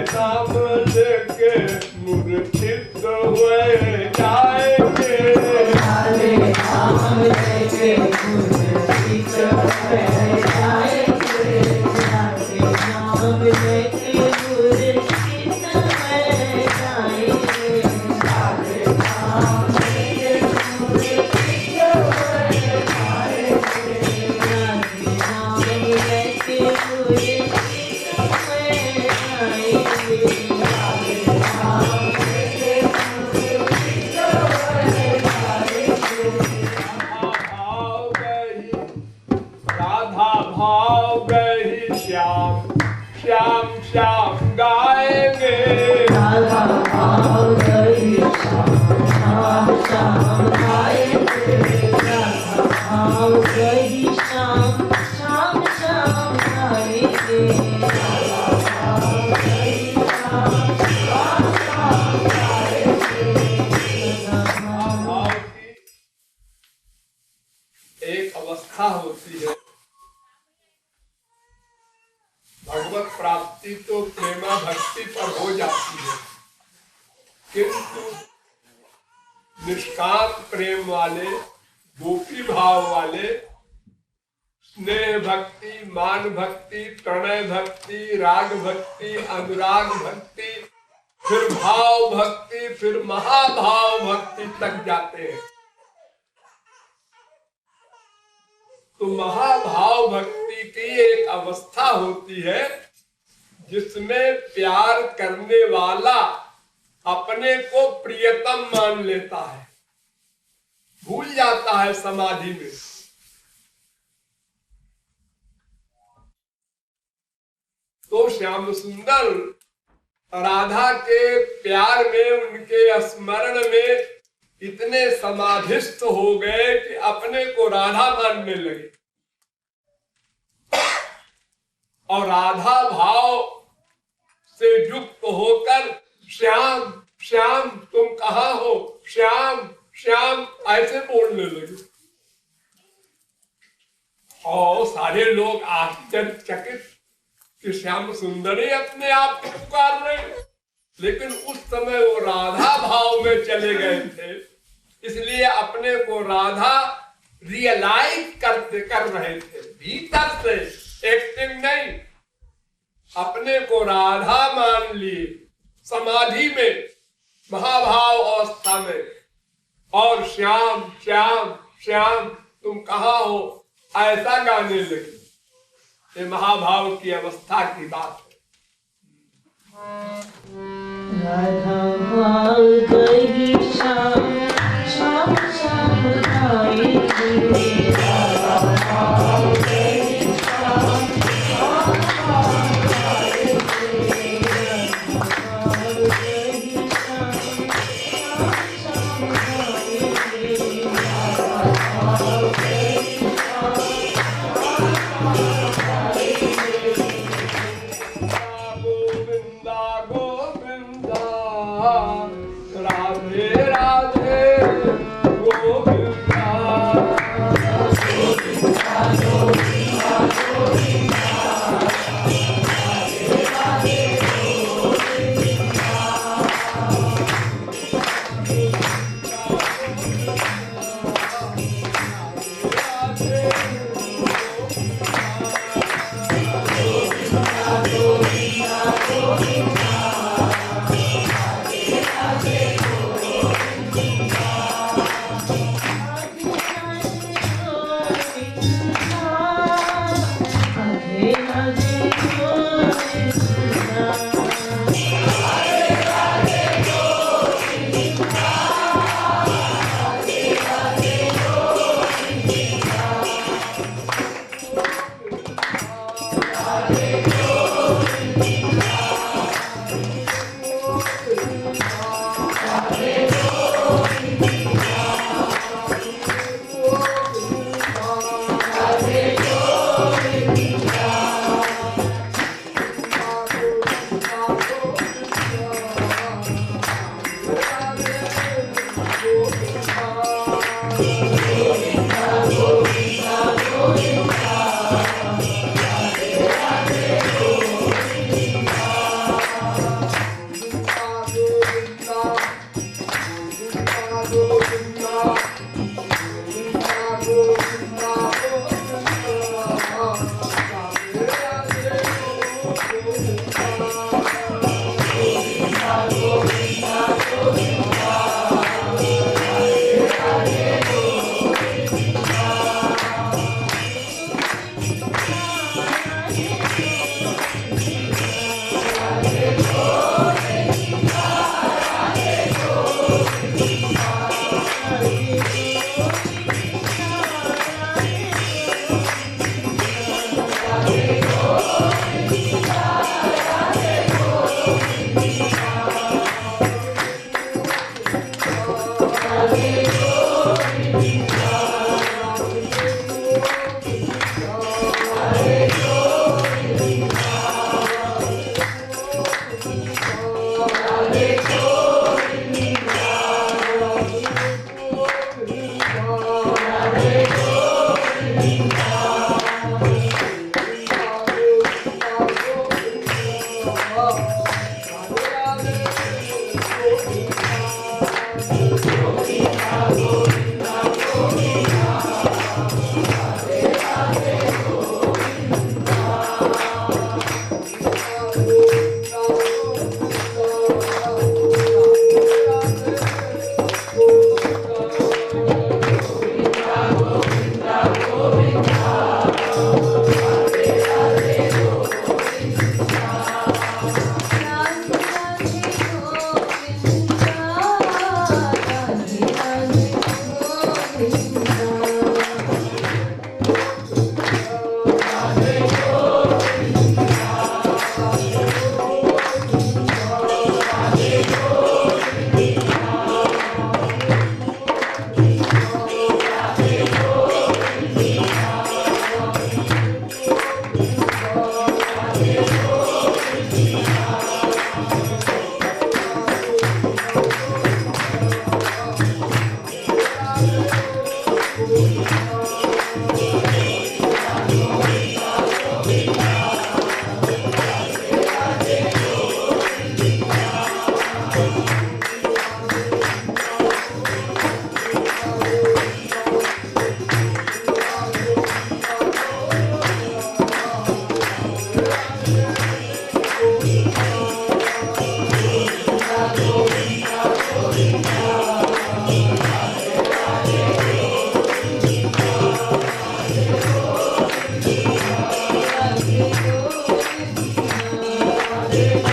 नाम लेके मूर्छित हुए जाएंगे। हरे नाम लेके मूर्छित हुए जाएंगे। हरे नाम लेके मूर्छित हुए जाएंगे। हरे नाम लेके मूर्छित हुए जाएंगे। हरे नाम लेके मूर्छित श्याम श्याम गाएंगे। राधा भाव गई श्याम श्याम गाएंगे। राधा भाव गई श्याम श्याम श्याम गाएंगे। राधा भाव गई श्याम श्याम श्याम गाएंगे। भाव की एक अवस्था होती है। भगवत प्राप्ति तो प्रेमा भक्ति पर हो जाती है, किंतु निष्काम प्रेम वाले, गोपी भाव वाले, स्नेह भक्ति, मान भक्ति, प्रणय भक्ति, राग भक्ति, अनुराग भक्ति, फिर भाव भक्ति, फिर महाभाव भक्ति तक जाते हैं। तो महाभाव भक्ति की एक अवस्था होती है जिसमें प्यार करने वाला अपने को प्रियतम मान लेता है, भूल जाता है समाधि में। तो श्याम सुंदर राधा के प्यार में, उनके स्मरण में इतने समाधिस्थ हो गए कि अपने को राधा मानने लगे और राधा भाव से युक्त होकर श्याम श्याम तुम कहाँ हो, श्याम श्याम ऐसे बोलने लगे। और सारे लोग आश्चर्यचकित कि श्याम सुंदरी अपने आप को पुकार रहे, लेकिन उस समय वो राधा भाव में चले गए थे, इसलिए अपने को राधा रियलाइज कर रहे थे भीतर से, एक्टिंग नहीं। अपने को राधा मान लिए समाधि में, महाभाव अवस्था में, और श्याम श्याम श्याम तुम कहाँ हो ऐसा गाने लगे। ये महाभाव की अवस्था की बात है। राधा भाव गई श्याम श्याम श्याम गाएंगे। राधा भाव गई श्याम श्याम श्याम गाएंगे। राधा भाव गई श्याम श्याम श्याम गाएंगे। राधा भाव गई श्याम श्याम श्याम गाएंगे। Govinda Govinda Radhe Radhe Govinda Govinda Govinda Govinda Radhe Radhe Govinda Thank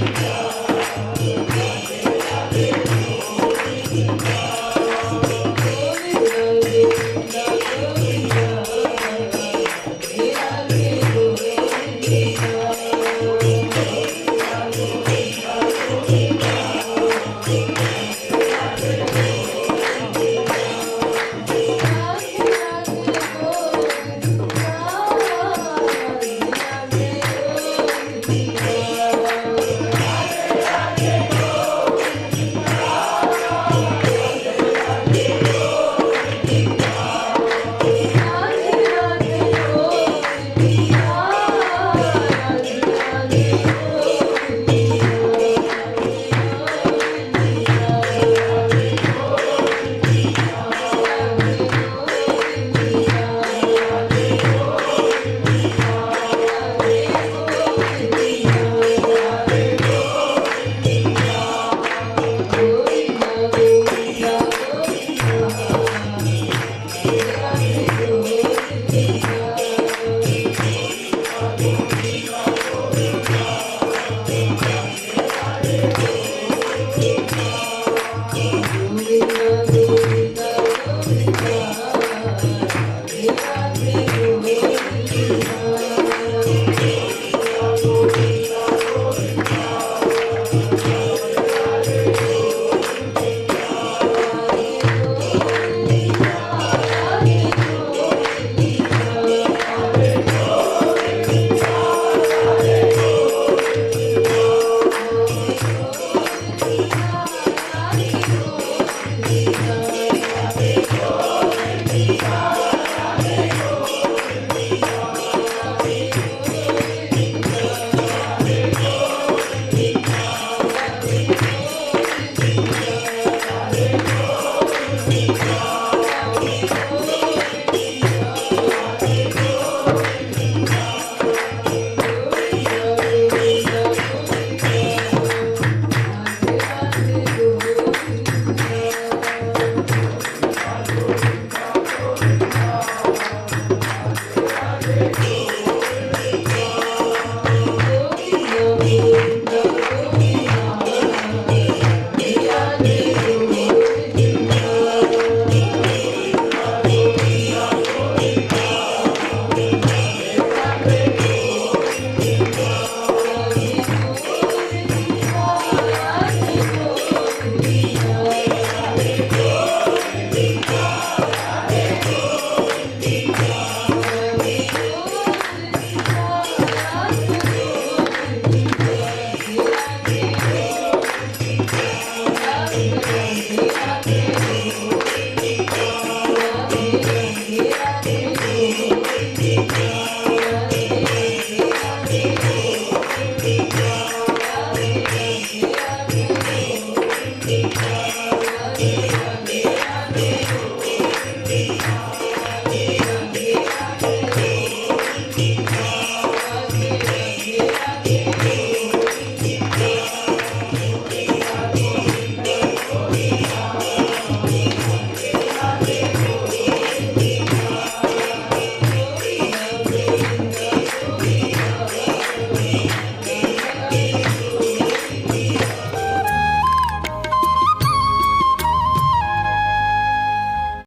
you.